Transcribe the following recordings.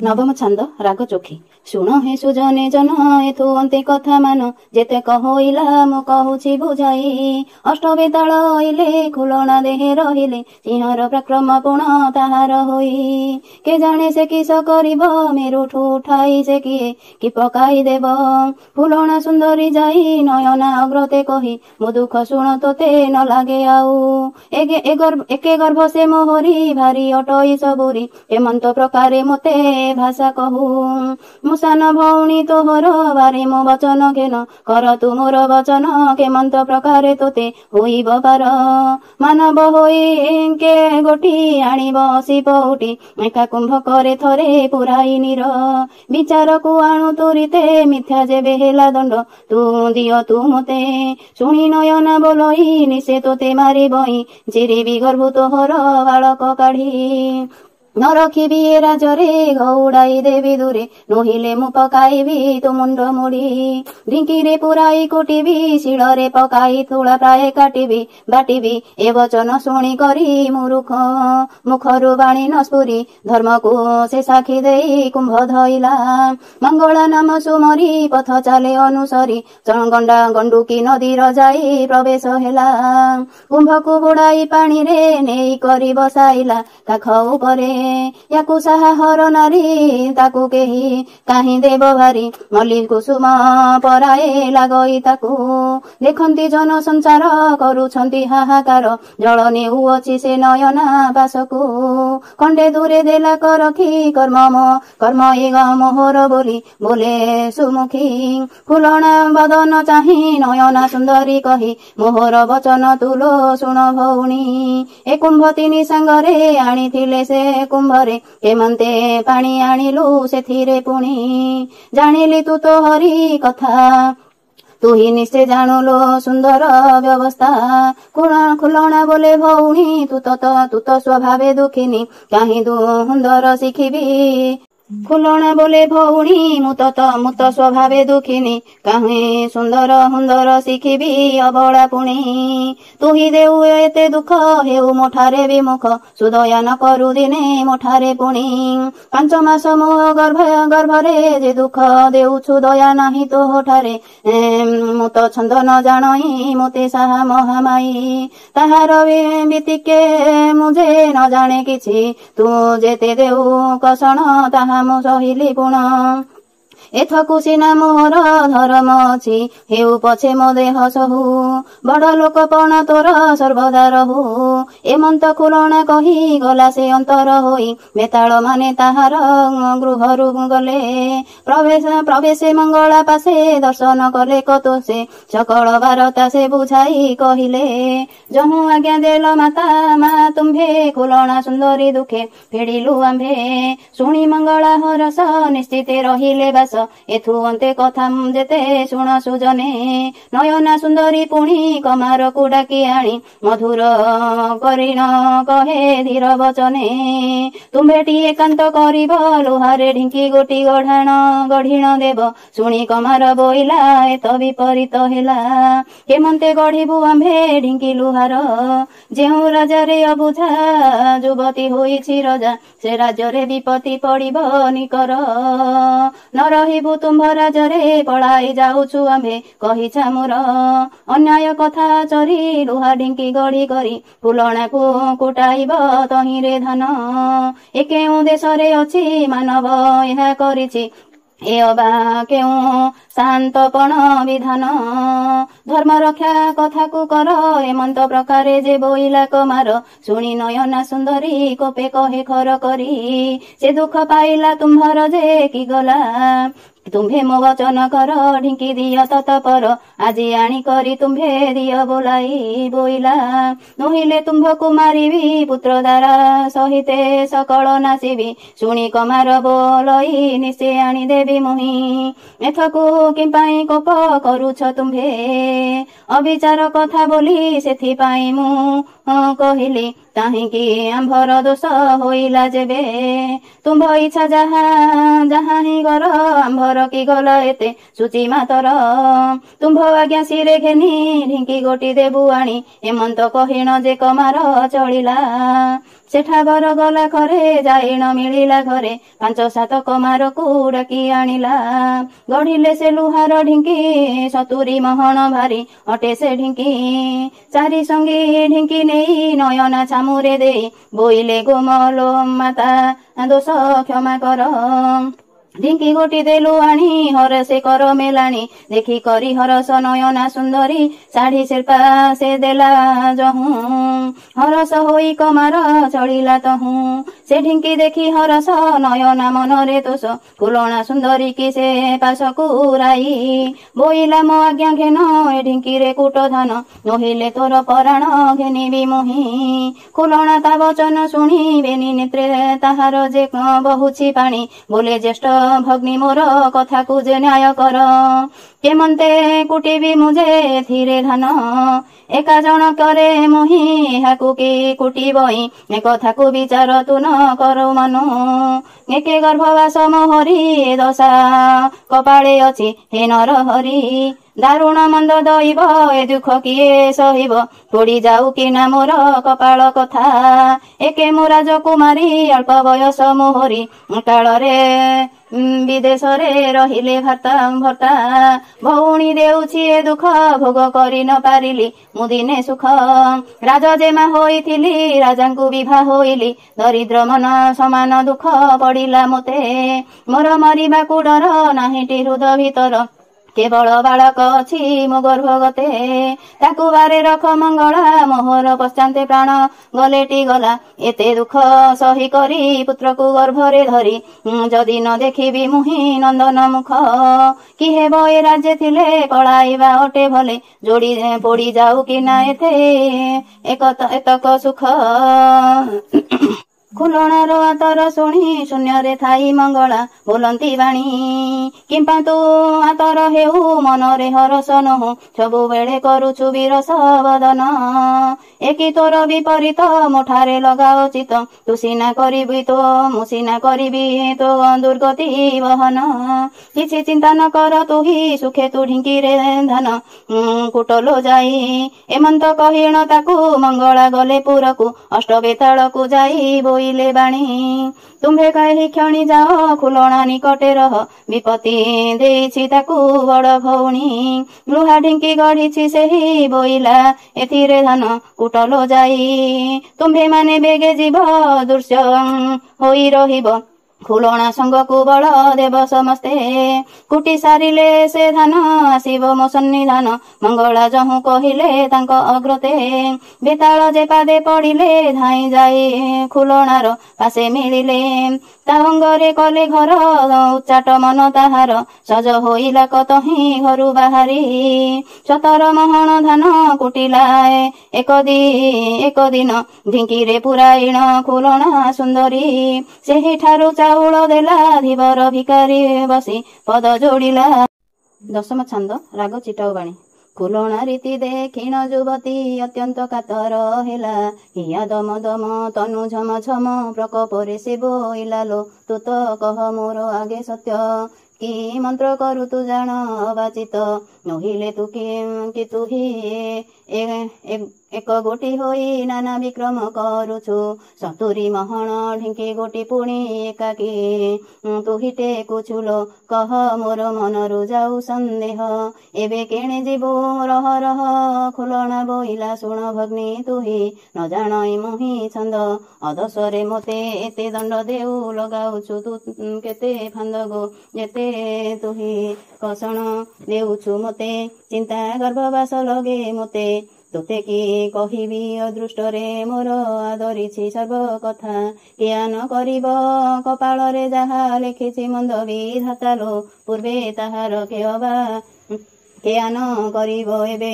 नवम छंद राग चोखी। शुण हे सुजने जन एथु अन्ते कथा मान जेते कहइला मु कहूछि बुझाई। अष्ट बेताल अइले खुलना देहे रहिले सिंहर प्रक्रम पुण ताहार होई। के जाने से किस करिब मेरुठु उठाई से किए कि पकाई देव। फुलना सुंदरी जाई नयना अग्रते कही मो दुख शुण तोते न लागे आउ। एके गर्भ से मोहरी भारी अटई सबुरी हेमंत प्रकारे मोते भाषा कहू। मुसान भौणी तोहर बारे मो वचन घेन कर तु मोर वचन केमंत प्रकारे तोते होइब पार। मानव होई के गोटी आनिब शिप उठी एका कुंभ करे थरे पुराई नीर। विचार को आणु तुरिते मिथ्या जेबे हेला दंड तू दियो तू मोते। शुणी नयना बोलई निशे तोते मारी बई चिरिबी गर्भ तोहर बालक काढ़ी। न रखिबी ए राजरे घौड़ाई देवी दूरे नोहिले मु पकाइबी तो मुंड मुड़ी। ढिंकीरे पुराई कुटिबी शिଳରେ पकाई तुला प्राय काटिबी बाटिबी ए वचन शुणी करी मुरुख मुखरु बाणी न स्फुरी धर्म को से साखी देई कुंभ धइला। मंगला नाम सुमरी पथ चाले अनुसरी गंडा गंडुकी नदी जाई प्रवेश हेला। कुंभ को बुड़ाई पानी रे नेई करी बसाइला काख उपरे। याकु साहर नारी ताकु केही काहीं देव भारी मल्ली कुसुम पराए लागई ताकु। देखंती जन संसार करुछंती हाहाकार जल नेउअछि से नयना बासकु। खंडे दूरे देला करखी कर्म ए मोहर बोली बोले सुमुखी। फुलना बदन चाही नयना सुंदरी कही मोहर वचन तुलो शुण भौणी। ए कुंभ तिनी सांगरे आनिथिले से कुंभरे केमंते पानी आनिलु सेथिरे पुणी। जानिली तू तो हरि कथा तू ही निश्चय जानुलो सुंदर व्यवस्था। खुलना बोले भौणी तू तो स्वभावे दुखिनी काहीं दुंदर शिखिबी। खुलना बोले भौणी मुत स्वभावे दुखिनी काहीं सुंदर हुंदर शिखिबी अबला पुणी। तू ही देउ एते दुख हेउ मोठारे विमुख सुदया न करू दिने मोठारे पुणी। 5 मास मो गर्भरे जे दुख देउछु दया नाही तो होठारे। मुत छंद न जानई मोते साहा महामाई ताहार बीतिके मुझे न जाने किछि तू जेते देउ कषण ताहा मो सहिली पुण। एथकु सिना मोहर धर्म अछि हेउ पछे मो देह सहु बड़ लोकपण तोर सर्वदा रहु। एमंत खुलना कही गला से अंतर होई बेताल माने ताहार गृहरु गले। प्रवेशे मंगला पासे दर्शन कले कतो से सकल वारता से बुझाई कहिले। जहु आज्ञा देल माता मा तुम्भे खुलना सुंदरी दुखे फेडिलु आम्भे। शुणी मंगला हरस निश्चिते रहिले बास एथु अन्ते कथा जेते शुण सुजने। नयना सुंदरी पुणी कमार को डाकी आणी मधुर करिण कहे धीर वचने। तुम्भेटी एकांत करिब लुहारे ढिंकी गोटी गढ़िण देव। शुणी कमार बोइला एत विपरीत हेला केमंते गढ़िबु आम्भे ढिंकी लुहार। जेउ राजारे अबुझा युवती होइछि रजा से राज्ୟରେ विपत्ति पड़िब निकर। न रहिबु तुम्भ राजरे पळाई जाउछु आम्भे कहिछा मोर। अन्याय कथा चरी लुहा ढिंकी गढ़ी करी फुलना को कुटाइब तहिरे धन। ए केउ देशरे अछि मानव ଏହା करिछि ए अबा केउ शांतपण विधान। धर्म रक्षा कथा को कर हेमंत प्रकारे जे बोइला कमार। शुणी नयना सुंदरी कोपे कहे खर करी से दुख पाइला तुम्भर जे कि गला। तुम्भे मो वचन कर ढिंकी दिय तत्पर आजी आणी करी तुम्भे दिय बोलाई बोइला। नोहिले तुम्भ को मारिबी पुत्र द्वारा सहिते सकल नासिबी। शुणी कमार बोलई निश्चय आणी देवी मुही। एथकु किंपाई कोप करुछ तुम्भे अविचार कथा बोली सेथिपाई मु कहिली काहींकि आंभर दोष होइला जेबे। तुम्भ इच्छा जहाँ ही गर आंभर की गला एते सुचि मातर। तुम्भ आज्ञा सिरे घेनी ढिंकी गोटी देबु आणी हेमंत कहिण जे कमार चलिला। ସେଠା ବର ଗଲା ଘରେ ଯାଇ ନ ମିଳିଲା ଘରେ 5-7 କମାରକୁ ଡାକି ଆଣିଲା। ଗଢିଲେ ସେ ଲୁହାର ଢିଙ୍କି 70 ମହଣ ଭାରି ଅଟେ ସେ ଢିଙ୍କି। 4 ସଙ୍ଗୀ ଢିଙ୍କି ନେଇ ନୟନା ଛାମୁରେ ଦେଇ ବୋଇଲେ ଗୋମଲୋ ମାତା ଦୋଷ କ୍ଷମା କର। ଢିଙ୍କି ଗୋଟି ଦେଲୁ ଆଣି ହରସେ କର ମେଲାଣି ଦେଖି କରି ହରସ ନୟନା ସୁନ୍ଦରୀ ଶାଢୀ ଶିଳ୍ପା ସେ ଦେଲା ଯହୁଁ। ହରସ ହୋଇ କମାର ଚଳିଲା ତହୁଁ ସେ ଢିଙ୍କି ଦେଖି ହରସ ନୟନା ମନରେ ତୋଷ କୁଲଣା ସୁନ୍ଦରୀ କି ସେ ପାଶକୁ ରାଇ। ବୋଇଲା ମୋ ଆଜ୍ଞା ଘେନ ଏ ଢିଙ୍କିରେ କୁଟ ଧାନ ନୋହିଲେ ତୋର ପରାଣ ଘେନିବି ମୁହିଁ। କୁଲଣା ତା ବଚନ ଶୁଣି ବେନି ନେତ୍ରେ ତାହାର ଯେ ବହୁଛି ପାଣି ବୋଲେ ଜ୍ୟେଷ୍ଠ ଭଗ୍ନୀ ମୋର କଥାକୁ ଯେ ନ୍ୟାୟ କର। କେମନ୍ତେ କୁଟିବି ମୁଁ ଯେ ଏଥିରେ ଧାନ ଏକା ଜଣକରେ ମୁହିଁ ଏହାକୁ କି କୁଟିବଇ ଏ କଥାକୁ ବିଚାର ତୁ ନ କରୁ ମନୁ। ଏକେ ଗର୍ଭବାସ ମୋହରି ଏ ଦଶା କପାଳେ ଅଛି ହେ ନର ହରି। ଦାରୁଣ ମନ୍ଦ ଦଇବ ଏ ଦୁଃଖ କିଏ ସହିବ ପୋଡ଼ି ଯାଉ କିନା ମୋର କପାଳ କଥା। ଏକେ ମୁଁ ରାଜକୁମାରୀ ଅଳ୍ପ ବୟସ ମୋହରି କାଳରେ ବିଦେଶରେ ରହିଲେ ଭର୍ତ୍ତା ଭଉଣୀ ଦେଉଛି ଏ ଦୁଃଖ ଭୋଗ କରି ନ ପାରିଲି ମୁଁ ଦିନେ ସୁଖ। ରାଜଜେମା ହୋଇଥିଲି ରାଜାଙ୍କୁ ବିଭା ହୋଇଲି ଦରିଦ୍ର ମନ ସମାନ ଦୁଃଖ ପଡ଼ିଲା ମୋତେ। ମୋର ମରିବାକୁ ଡର ନାହିଁଟି ହୃଦ ଭିତର କେବଳ ବାଳକ ଅଛି ମୋ ଗର୍ଭଗତେ। ତାକୁ ବାରେ ରଖ ମଙ୍ଗଳା ମୋହର ପଶ୍ଚାନ୍ତେ ପ୍ରାଣ ଗଲେଟି ଗଲା ଏତେ ଦୁଃଖ ସହି କରି ପୁତ୍ରକୁ ଗର୍ଭରେ ଧରି ଯଦି ନ ଦେଖିବି ମୁହିଁ ନନ୍ଦନ ମୁଖ। କି ହେବ ଏ ରାଜ୍ୟ ଥିଲେ ପଳାଇବା ଅଟେ ଭଲେ ଯୋଡ଼ି ପୋଡ଼ି ଯାଉ କିନା ଏତକ ସୁଖ। କୁଲଣାର ଆତର ଶୁଣି ଶୂନ୍ୟରେ ଥାଇ ମଙ୍ଗଳା ବୋଲନ୍ତି ବାଣୀ କିମ୍ପା ତୁ ଆତର ହେଉ ମନରେ ହରସ ନୋହୁ ସବୁବେଳେ କରୁଛୁ ବିରସ ବଦନ। ଏକି ତୋର ବିପରୀତ ମୋଠାରେ ଲଗାଅ ଚିତ ତୁ ସିନା କରିବି ତୋ ମୁଁ ସିନା କରିବି ତୋ ଦୁର୍ଗତି ବହନ। କିଛି ଚିନ୍ତା ନ କର ତୁହି ସୁଖେ ତୁ ଢିଙ୍କିରେ ଧାନ କୁଟଲୋ ଯାଇ। ଏମନ୍ତ କହିଣ ତାକୁ ମଙ୍ଗଳା ଗଲେ ପୁରକୁ ଅଷ୍ଟବେତାଳକୁ ଯାଇ ବୋଇଲେ ବାଣୀ। ତୁମ୍ଭେ କାହିଁ କ୍ଷଣି ଯାଅ କୁଲଣା ନିକଟେ ରହ ବିପତ୍ତି ଦେଇଛି ତାକୁ ବଡ଼ ଭଉଣୀ। ଲୁହା ଢିଙ୍କି ଗଢ଼ିଛି ସେହି ବୋଇଲା ଏଥିରେ ଧାନ କୁଟଲୋ ଯାଇ। ତୁମ୍ଭେ ମାନେ ବେଗେ ଯିବ ଦୃଶ୍ୟ ହୋଇ ରହିବ କୁଲଣା ସଙ୍ଗକୁ ବଳ ଦେବ ସମସ୍ତେ। କୁଟି ସାରିଲେ ସେ ଧାନ ଆସିବ ମୋ ସନ୍ନିଧାନ ମଙ୍ଗଳା ଯହୁଁ କହିଲେ ତାଙ୍କ ଅଗ୍ରତେ। ବେତାଳ ଯେ ପାଦେ ପଡ଼ିଲେ ଧାଇଁ ଯାଇ କୁଲଣାର ପାଶେ ମିଳିଲେ ତା ଅଙ୍ଗରେ କଲେ ଘର ଉଚ୍ଚାଟ ମନ ତାହାର ସଜ ହୋଇଲା କତହିଁ ଘରୁ ବାହାରି। 17 ମହଣ ଧାନ କୁଟିଲା ଏକ ଦିନ ଢିଙ୍କିରେ ପୁରାଇଣ କୁଲଣା ସୁନ୍ଦରୀ। ସେହିଠାରୁ ଚାଉଳ ଦେଲା ଧୀବର ଭିକାରୀ ବସି ପଦ ଯୋଡ଼ିଲା। ଦଶମ ଛାନ୍ଦ ରାଗ ଚିଟାଉ ବାଣୀ। କୁଲଣା ରୀତି ଦେଖିଣ ଯୁବତୀ ଅତ୍ୟନ୍ତ କାତର ହେଲା ହିଆ ଦମ ଦମ ତନୁ ଝମ ଝମ ପ୍ରକୋପରେ ସେ ବୋଇଲା ଲୋ ତୁ ତ କହ ମୋର ଆଗେ ସତ୍ୟ କି ମନ୍ତ୍ର କରୁ ତୁ ଜାଣ ଅବାଚିତ ନୋହିଲେ ତୁ କି ତୁହି ଏକ ଗୋଟି ହୋଇ ନାନା ବିକ୍ରମ କରୁଛୁ। 70 ମହଣ ଢିଙ୍କି ଗୋଟି ପୁଣି ଏକାକି ତୁହି ଟେକୁଛୁ ଲୋ କହ ମୋର ମନରୁ ଯାଉ ସନ୍ଦେହ ଏବେ କେଣେ ଯିବୁ ରହ ରହ କୁଲଣା ବୋଇଲା ଶୁଣ ଭଗ୍ନୀ ତୁହି ନ ଜାଣଇ ମୁହିଁ ଛନ୍ଦ ଅଦଶରେ ମୋତେ ଏତେ ଦଣ୍ଡ ଦେଉ ଲଗାଉଛୁ ତୁ କେତେ ଫାନ୍ଦ ଗୋ ଯେତେ ତୁହି କଷଣ ଦେଉଛୁ ମୋତେ ଚିନ୍ତା ଗର୍ଭବାସ ଲଗେ ମୋତେ। ତୋତେ କି କହିବି ଅଦୃଷ୍ଟରେ ମୋର ଆଦରିଛି ସର୍ବ କଥା ଜ୍ଞାନ କରିବ କପାଳରେ ଯାହା ଲେଖିଛି ମନ୍ଦ ବିଧାତା ଲୋ ପୂର୍ବେ ତାହାର ଜ୍ଞାନ କରିବ ଏବେ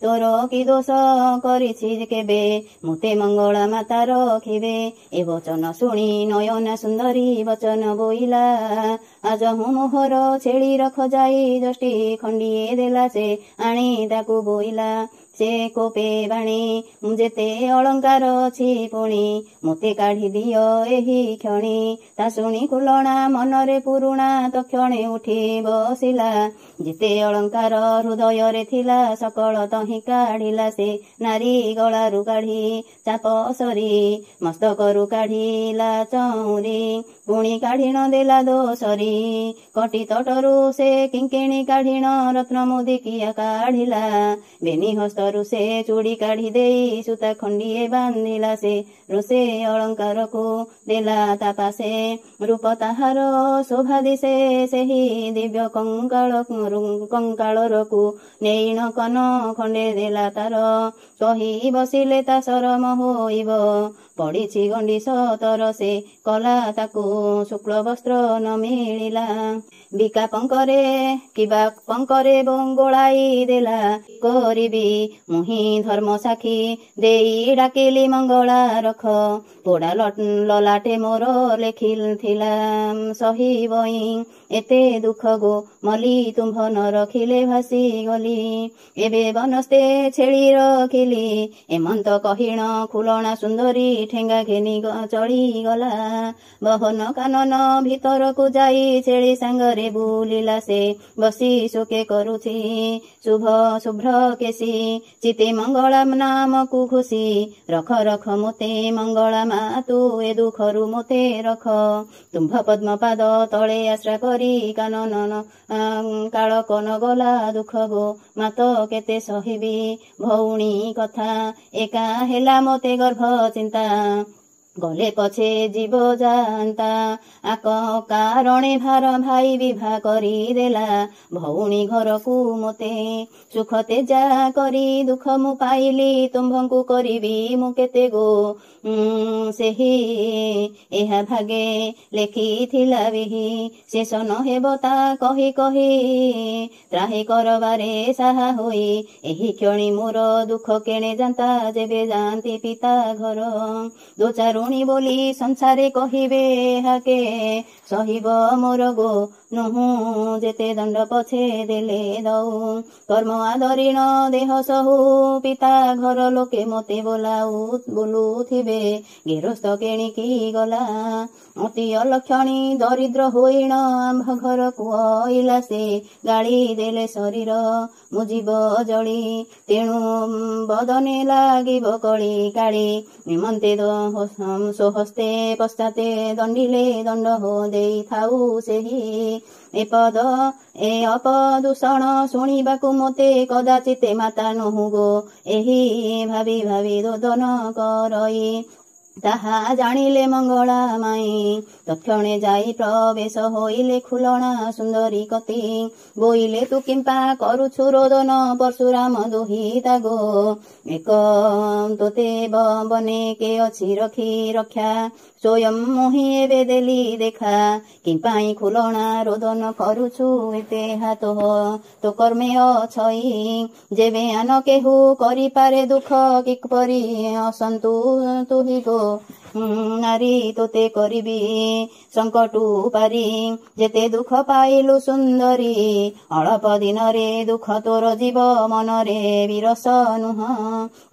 ତୋର କି ଦୋଷ କରିଛି କେବେ ମୋତେ ମଙ୍ଗଳା ମାତା ରଖିବେ। ଏ ବଚନ ଶୁଣି ନୟନା ସୁନ୍ଦରୀ ବଚନ ବୋଇଲା ଆଜହୁଁ ମୋହର ଛେଳି ରଖ ଯାଇ ଯଷ୍ଟି ଖଣ୍ଡିଏ ଦେଲା ସେ ଆଣି ତାକୁ ବୋଇଲା। ସେ କୋପେ ବାଣୀ ଯେତେ ଅଳଙ୍କାର ଅଛି ପୁଣି ମୋତେ କାଢି ଦିଅ ଏହି କ୍ଷଣି। ତା ଶୁଣି ଖୁଲଣା ମନରେ ପୁରୁଣା ତକ୍ଷଣେ ଉଠି ବସିଲା। ଯେତେ ଅଳଙ୍କାର ହୃଦୟରେ ଥିଲା ସକଳ ତହିଁ କାଢିଲା ସେ। ନାରୀ ଗଳାରୁ କାଢି ଚାପ ସରି ମସ୍ତକରୁ କାଢିଲା ଚଉରି। ପୁଣି କାଢିଣ ଦେଲା ଦୋସରି କଟି ତଟରୁ ସେ କିଙ୍କିଣୀ କାଢିଣ ରତ୍ନ ମୁଦିକିଆ କାଢିଲା। ବେନି ହସ୍ତରୁ ସେ ଚୁଡ଼ି କାଢି ଦେଇ ସୂତା ଖଣ୍ଡିଏ ବାନ୍ଧିଲା ସେ। ରୋଷେ ଅଳଙ୍କାରକୁ ଦେଲା ତା ପାଶେ ରୂପ ତାହାର ଶୋଭା ଦିଶେ ସେହି ଦିବ୍ୟ କଙ୍କାଳରକୁ ନେଇଣ କନ ଖଣ୍ଡେ ଦେଲା ତାର। କହି ବସିଲେ ତା ସରମ ହୋଇବ ପଡ଼ିଛି ଗଣ୍ଡିଶ ତର ସେ। କଲା ତାକୁ ଶୁକ୍ଳ ବସ୍ତ୍ର ନ ମିଳିଲା ବିକା ପଙ୍କରେ ଗୋଳାଇ ଦେଲା। କରିବି ମୁହିଁ ଧର୍ମ ସାକ୍ଷୀ ଦେଇ ଡାକିଲି ମଙ୍ଗଳା ରଖ। ପୋଡ଼ା ଲଲାଟେ ମୋର ଲେଖିଥିଲା ସହିବଇଁ ଏତେ ଦୁଃଖ ଗୋ ମଲି ତୁମ୍ଭ ନ ରଖିଲେ ଭାସି ଗଲି। ଏବେ ବନସ୍ତେ ଛେଳି ରଖିଲି ଏମନ୍ତ କହିଣ ଖୁଲଣା ସୁନ୍ଦରୀ ଠେଙ୍ଗା ଘେନି ଚଳିଗଲା। ବହନ କାନନ ଭିତରକୁ ଯାଇ ଛେଳି ସାଙ୍ଗରେ ବୁଲିଲା ସେ। ବସି ଶୋକେ କରୁଛି ଶୁଭ୍ର କେଶୀ ଚିତେ ମଙ୍ଗଳା ନାମକୁ ଘୋଷି। ରଖ ରଖ ମୋତେ ମଙ୍ଗଳା ମା ତୁ ଏ ଦୁଃଖରୁ ମୋତେ ରଖ। ତୁମ୍ଭ ପଦ୍ମ ପାଦ ତଳେ ଆଶ୍ରା କରି କାନନ କାଳ କନ ଗଲା ଦୁଃଖ ଗୋ ମାତ କେତେ ସହିବି ଭଉଣୀ କଥା। ଏକା ହେଲା ମୋତେ ଗର୍ଭ ଚିନ୍ତା ଗଲେ ପଛେ ଜୀବ ଯାଆନ୍ତା। କାରଣେ ଭାଇ ବିଭା କରିଦେଲା ଭଉଣୀ ଘରକୁ ମୋତେ। ସୁଖ ତେଜା କରି ଦୁଃଖ ମୁଁ ପାଇଲି ତୁମ୍ଭଙ୍କୁ କରିବି ମୁଁ କେତେ ଗୋ। ସେହି ଏହା ଭାଗେ ଲେଖିଥିଲା ବିହି ଶେଷ ନ ହେବ ତା କହି କହି ତ୍ରାହି କରବାରେ ସାହା ହୋଇ। ଏହି କ୍ଷଣି ମୋର ଦୁଃଖ କେଣେ ଯାନ୍ତା ଯେବେ ଯାଆନ୍ତି ପିତା ଘର। ଦୋଚାରୁଣୀ ବୋଲି ସଂସାରେ କହିବେ ହାକେ ସହିବ ମୋର ଗୋ ନୁହୁଁ ଯେତେ ଦଣ୍ଡ ପଛେ ଦେଲେ ଦଉ। କର୍ମ ଆଦରିଣ ଦେହ ସହୁ ପିତା ଘର ଲୋକେ ମୋତେ ବୋଲୁଥିବେ ଗେରସ୍ତ କେଣିକି ଗଲା। ଅତି ଅଲକ୍ଷଣୀ ଦରିଦ୍ର ହୋଇଣ ଆମ୍ଭ ଘରକୁ ଅଇଲା ସେ। ଗାଳି ଦେଲେ ଶରୀର ମୁଁ ଜୀବ ଜଳି ତେଣୁ ବଦନେ ଲାଗିବ କଳି କାଳି। ନିମନ୍ତେ ସ୍ୱହସ୍ତେ ପଶ୍ଚାତେ ଦଣ୍ଡିଲେ ଦଣ୍ଡ ଦେଇଥାଉ ସେହି। ଏ ଅପଦୂଷଣ ଶୁଣିବାକୁ ମୋତେ କଦାଚିତ ମାତା ନୁହୁଁ ଗୋ। ଏହି ଭାବି ଭାବି ରୋଦନ କରଇ ତାହା ଜାଣିଲେ ମଙ୍ଗଳା ମାଇଁ। ତକ୍ଷଣେ ଯାଇ ପ୍ରବେଶ ହୋଇଲେ ଖୁଲଣା ସୁନ୍ଦରୀ କତି। ବୋଇଲେ ତୁ କିମ୍ପା କରୁଛୁ ରୋଦନ ପରଶୁରାମ ଦୁହିତା ଗୋ। ଏକ ତୋତେ ବନେ କେ ଅଛି ରଖି ରକ୍ଷା ସ୍ୱୟଂ ମୁହିଁ ଏବେ ଦେଲି ଦେଖା। କିମ୍ପାଇ ଖୁଲଣା ରୋଦନ କରୁଛୁ ଏତେ ହାତ ତୋ କର୍ମେ ଅଛଇ। ଯେବେ ଆନ କେହୁ କରିପାରେ ଦୁଃଖ କିପରି ଅସନ୍ତୁ ତୁହି ଗୋ। ନାରୀ ତୋତେ କରିବି ସଙ୍କଟୁ ପାରି ଯେତେ ଦୁଃଖ ପାଇଲୁ ସୁନ୍ଦରୀ। ଅଳପ ଦିନରେ ଦୁଃଖ ତୋର ଯିବ ମନରେ ବିରସ ନୁହଁ।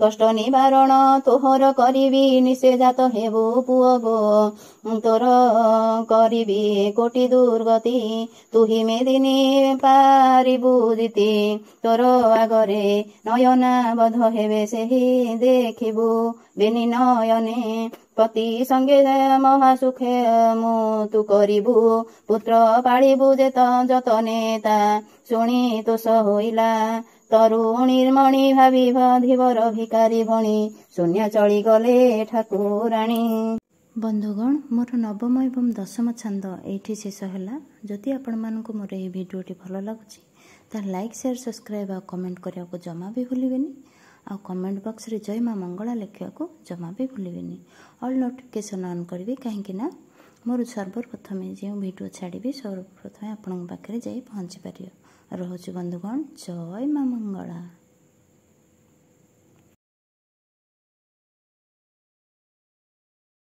କଷ୍ଟ ନିବାରଣ ତୋହର କରିବି ନିଶେ ଜାତ ହେବୁ ପୁଅ ଗୋ। ତୋର କରିବି କୋଟି ଦୁର୍ଗତି ତୁହି ମେଦିନୀ ପାରିବୁ ଜିତି। ତୋର ଆଗରେ ନୟନା ବଧ ହେବେ ସେହି ଦେଖିବୁ ବେନି ନୟନେ। ପତି ସଙ୍ଗେ ମହାସୁଖେ ମୁଁ ତୁ କରିବୁ ପୁତ୍ର ପାଳିବୁ ଯତନେ ତା ଶୁଣି ତୋଷ ହୋଇଲା ତରୁଣୀର୍ମଣି ଭାବି ଧୀବର ଭିକାରୀ ଭଣି ଶୂନ୍ୟ ଚଳିଗଲେ ଠାକୁରାଣୀ। ବନ୍ଧୁଗଣ, ମୋର ନବମ ଏବଂ ଦଶମ ଛାନ୍ଦ ଏଇଠି ଶେଷ ହେଲା। ଯଦି ଆପଣମାନଙ୍କୁ ମୋର ଏହି ଭିଡ଼ିଓଟି ଭଲ ଲାଗୁଛି ତାହେଲେ ଲାଇକ୍ ସେୟାର ସବସ୍କ୍ରାଇବ୍ ଆଉ କମେଣ୍ଟ କରିବାକୁ ଜମା ବି ଭୁଲିବେନି। ଆଉ କମେଣ୍ଟ ବକ୍ସରେ ଜୟ ମା ମଙ୍ଗଳା ଲେଖିବାକୁ ଜମା ବି ଭୁଲିବେନି। ଅଲ୍ ନୋଟିଫିକେସନ୍ ଅନ୍ କରିବେ, କାହିଁକି ନା ମୋର ସର୍ବପ୍ରଥମେ ଯେଉଁ ଭିଡ଼ିଓ ଛାଡ଼ିବି ସର୍ବପ୍ରଥମେ ଆପଣଙ୍କ ପାଖରେ ଯାଇ ପହଞ୍ଚି ପାରିବ। ରହୁଛି ବନ୍ଧୁଗଣ, ଜୟ ମା ମଙ୍ଗଳା।